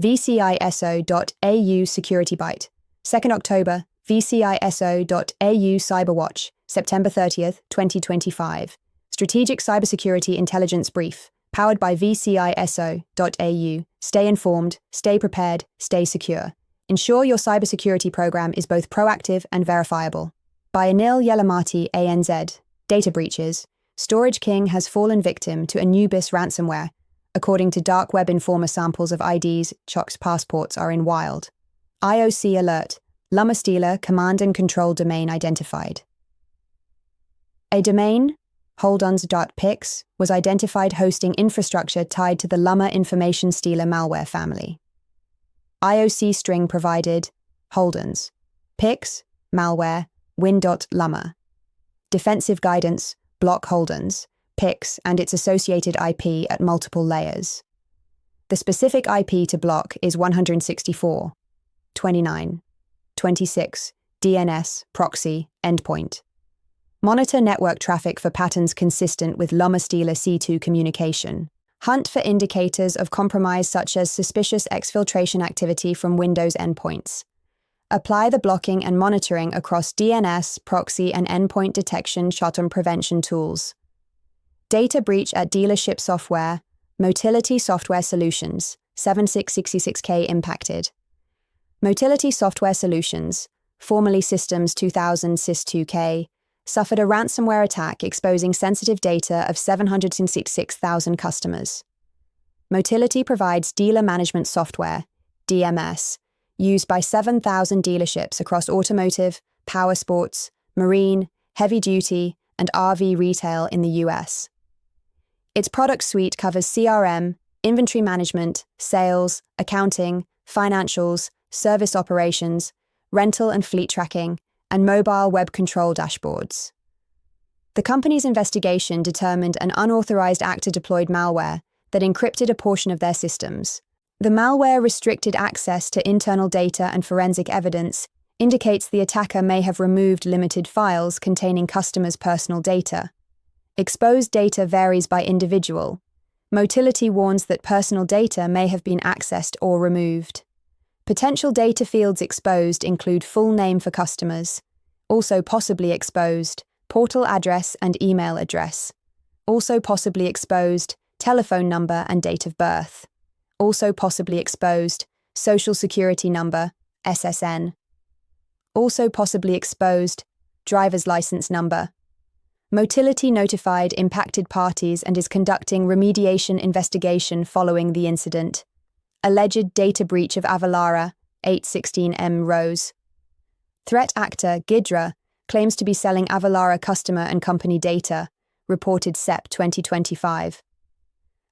vciso-au Securitybite. 2nd October, vciso-au Cyberwatch, September 30th, 2025. Strategic Cybersecurity Intelligence Brief, powered by vciso-au. Stay informed, stay prepared, stay secure. Ensure your cybersecurity program is both proactive and verifiable. By Anil Yelamati ANZ. Data breaches. Storage King has fallen victim to Anubis ransomware. According to Dark Web Informer, samples of IDs, Chok's passports are in wild. IOC alert. Luma Stealer command and control domain identified. A domain, holduns.pix, was identified hosting infrastructure tied to the Luma Information Stealer malware family. IOC string provided, holduns, pix, malware, win.luma. Defensive guidance, block holduns, pix, and its associated IP at multiple layers. The specific IP to block is 164, 29, 26, DNS, proxy, endpoint. Monitor network traffic for patterns consistent with Luma Stealer C2 communication. Hunt for indicators of compromise such as suspicious exfiltration activity from Windows endpoints. Apply the blocking and monitoring across DNS, proxy, and endpoint detection shutdown prevention tools. Data breach at dealership software, Motility Software Solutions, 7666K impacted. Motility Software Solutions, formerly Systems 2000 SIS2K, suffered a ransomware attack exposing sensitive data of 766,000 customers. Motility provides dealer management software, DMS, used by 7,000 dealerships across automotive, power sports, marine, heavy-duty, and RV retail in the US. Its product suite covers CRM, inventory management, sales, accounting, financials, service operations, rental and fleet tracking, and mobile web control dashboards. The company's investigation determined an unauthorized actor deployed malware that encrypted a portion of their systems. The malware restricted access to internal data and forensic evidence, indicates the attacker may have removed limited files containing customers' personal data. Exposed data varies by individual. Motility warns that personal data may have been accessed or removed. Potential data fields exposed include full name for customers, also possibly exposed, portal address and email address, also possibly exposed, telephone number and date of birth, also possibly exposed, social security number, SSN, also possibly exposed, driver's license number. Motility notified impacted parties and is conducting remediation investigation following the incident. Alleged data breach of Avalara, 816M Rose. Threat actor, Gidra, claims to be selling Avalara customer and company data, reported SEP 2025.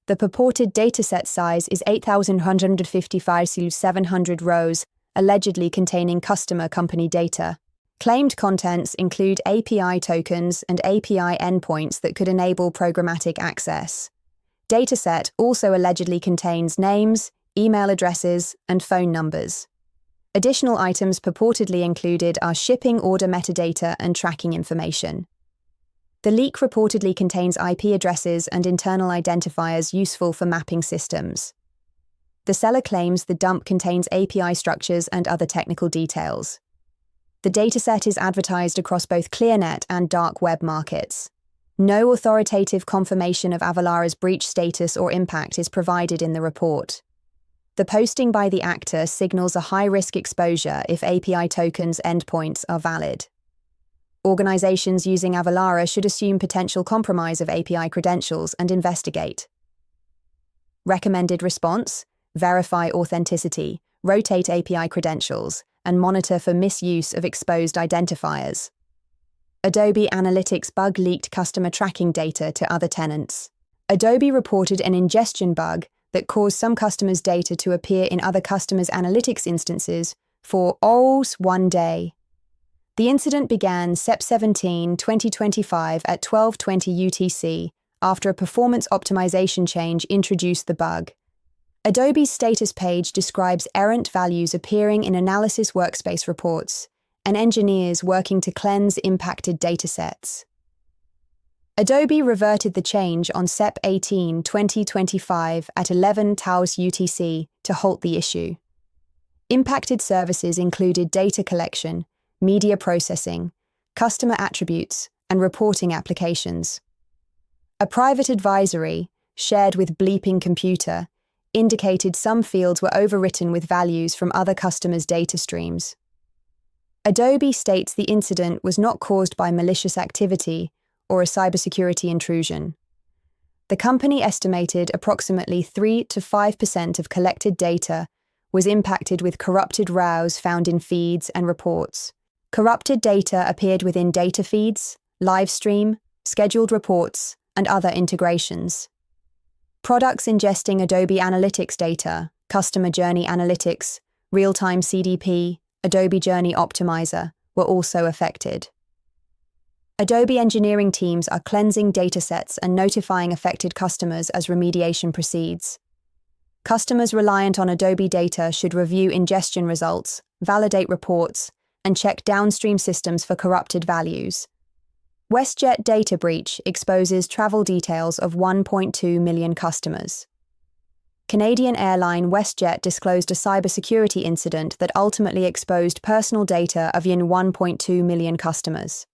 The purported dataset size is 8,155-700 rows, allegedly containing customer company data. Claimed contents include API tokens and API endpoints that could enable programmatic access. Dataset also allegedly contains names, email addresses, and phone numbers. Additional items purportedly included are shipping order metadata and tracking information. The leak reportedly contains IP addresses and internal identifiers useful for mapping systems. The seller claims the dump contains API structures and other technical details. The dataset is advertised across both ClearNet and dark web markets. No authoritative confirmation of Avalara's breach status or impact is provided in the report. The posting by the actor signals a high-risk exposure if API tokens endpoints are valid. Organizations using Avalara should assume potential compromise of API credentials and investigate. Recommended response: verify authenticity, rotate API credentials, and monitor for misuse of exposed identifiers. Adobe Analytics bug leaked customer tracking data to other tenants. Adobe reported an ingestion bug that caused some customers' data to appear in other customers' analytics instances for almost 1 day. The incident began Sep 17, 2025 at 12:20 UTC after a performance optimization change introduced the bug. Adobe's status page describes errant values appearing in analysis workspace reports and engineers working to cleanse impacted datasets. Adobe reverted the change on Sep 18, 2025 at 11 Taos UTC to halt the issue. Impacted services included data collection, media processing, customer attributes, and reporting applications. A private advisory, shared with Bleeping Computer, indicated some fields were overwritten with values from other customers' data streams. Adobe states the incident was not caused by malicious activity or a cybersecurity intrusion. The company estimated approximately 3 to 5% of collected data was impacted with corrupted rows found in feeds and reports. Corrupted data appeared within data feeds, live stream, scheduled reports, and other integrations. Products ingesting Adobe Analytics data, Customer Journey Analytics, Real-Time CDP, Adobe Journey Optimizer were also affected. Adobe engineering teams are cleansing datasets and notifying affected customers as remediation proceeds. Customers reliant on Adobe data should review ingestion results, validate reports, and check downstream systems for corrupted values. WestJet data breach exposes travel details of 1.2 million customers. Canadian airline WestJet disclosed a cybersecurity incident that ultimately exposed personal data of 1.2 million customers.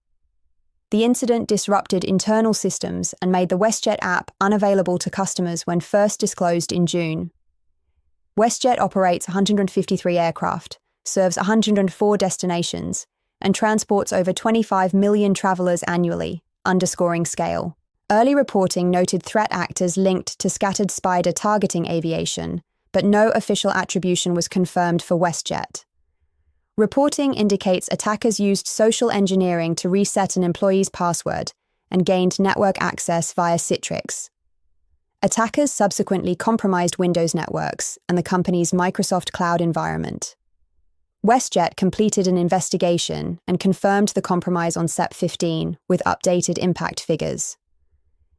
The incident disrupted internal systems and made the WestJet app unavailable to customers when first disclosed in June. WestJet operates 153 aircraft, serves 104 destinations, and transports over 25 million travelers annually, underscoring scale. Early reporting noted threat actors linked to scattered spider targeting aviation, but no official attribution was confirmed for WestJet. Reporting indicates attackers used social engineering to reset an employee's password and gained network access via Citrix. Attackers subsequently compromised Windows networks and the company's Microsoft Cloud environment. WestJet completed an investigation and confirmed the compromise on Sep 15 with updated impact figures.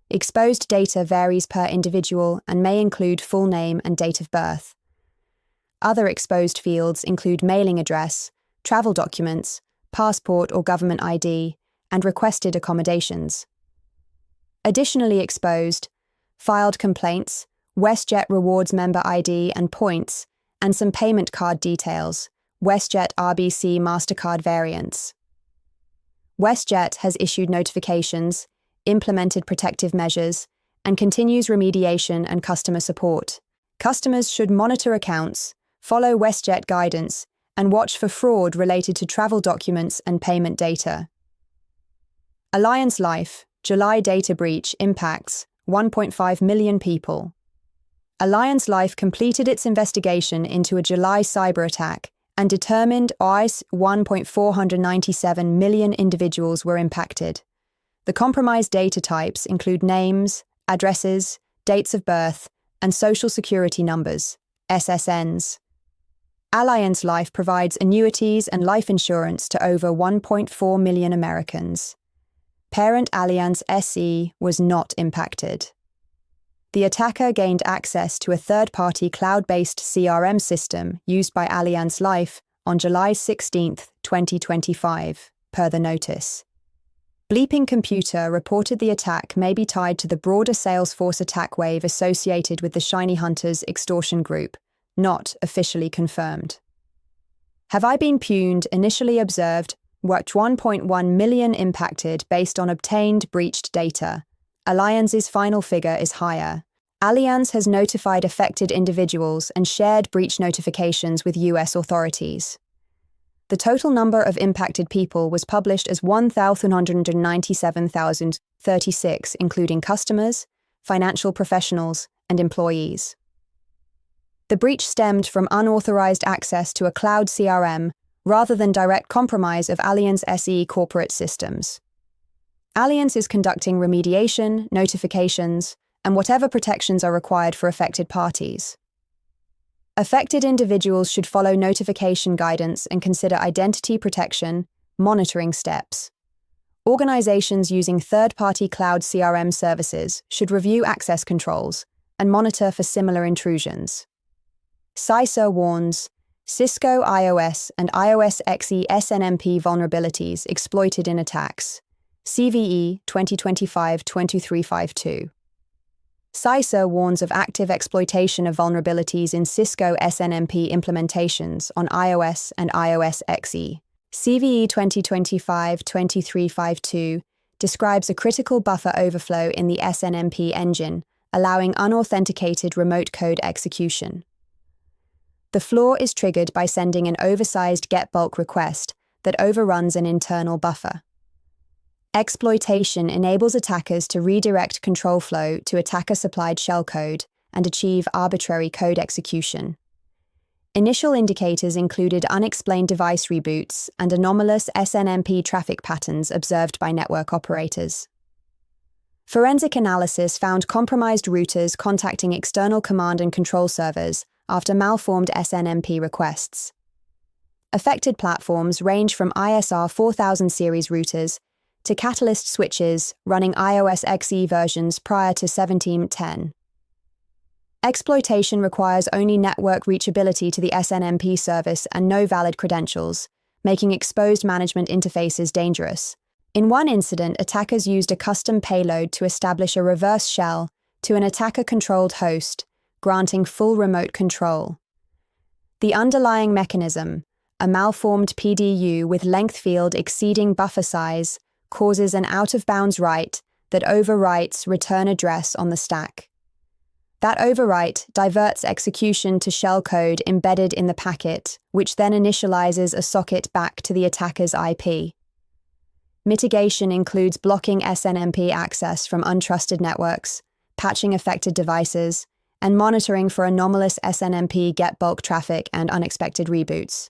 Exposed data varies per individual and may include full name and date of birth. Other exposed fields include mailing address, travel documents, passport or government ID, and requested accommodations. Additionally exposed, filed complaints, WestJet rewards member ID and points, and some payment card details, WestJet RBC MasterCard variants. WestJet has issued notifications, implemented protective measures, and continues remediation and customer support. Customers should monitor accounts, follow WestJet guidance, and watch for fraud related to travel documents and payment data. Alliance Life, July data breach impacts 1.5 million people. Alliance Life completed its investigation into a July cyber attack and determined 1.497 million individuals were impacted. The compromised data types include names, addresses, dates of birth, and social security numbers, SSNs. Alliance Life provides annuities and life insurance to over 1.4 million Americans. Parent Allianz SE was not impacted. The attacker gained access to a third-party cloud-based CRM system used by Allianz Life on July 16, 2025, per the notice. Bleeping Computer reported the attack may be tied to the broader Salesforce attack wave associated with the Shiny Hunters extortion group, not officially confirmed. Have I Been Pwned initially observed worked 1.1 million impacted based on obtained breached data. Allianz's final figure is higher. Allianz has notified affected individuals and shared breach notifications with US authorities. The total number of impacted people was published as 1,197,036, including customers, financial professionals, and employees. The breach stemmed from unauthorized access to a cloud CRM rather than direct compromise of Allianz SE corporate systems. Allianz is conducting remediation, notifications, and whatever protections are required for affected parties. Affected individuals should follow notification guidance and consider identity protection, monitoring steps. Organizations using third-party cloud CRM services should review access controls and monitor for similar intrusions. vciso warns, Cisco iOS and iOS XE SNMP vulnerabilities exploited in attacks. CVE 2025-2352. CISO warns of active exploitation of vulnerabilities in Cisco SNMP implementations on iOS and iOS XE. CVE 2025-2352 describes a critical buffer overflow in the SNMP engine, allowing unauthenticated remote code execution. The flaw is triggered by sending an oversized get bulk request that overruns an internal buffer. Exploitation enables attackers to redirect control flow to attacker-supplied shellcode and achieve arbitrary code execution. Initial indicators included unexplained device reboots and anomalous SNMP traffic patterns observed by network operators. Forensic analysis found compromised routers contacting external command and control servers after malformed SNMP requests. Affected platforms range from ISR 4000 series routers to Catalyst switches running iOS XE versions prior to 17.10. Exploitation requires only network reachability to the SNMP service and no valid credentials, making exposed management interfaces dangerous. In one incident, attackers used a custom payload to establish a reverse shell to an attacker-controlled host, granting full remote control. The underlying mechanism, a malformed PDU with length field exceeding buffer size, causes an out-of-bounds write that overwrites return address on the stack. That overwrite diverts execution to shellcode embedded in the packet, which then initializes a socket back to the attacker's IP. Mitigation includes blocking SNMP access from untrusted networks, patching affected devices, and monitoring for anomalous SNMP get bulk traffic and unexpected reboots.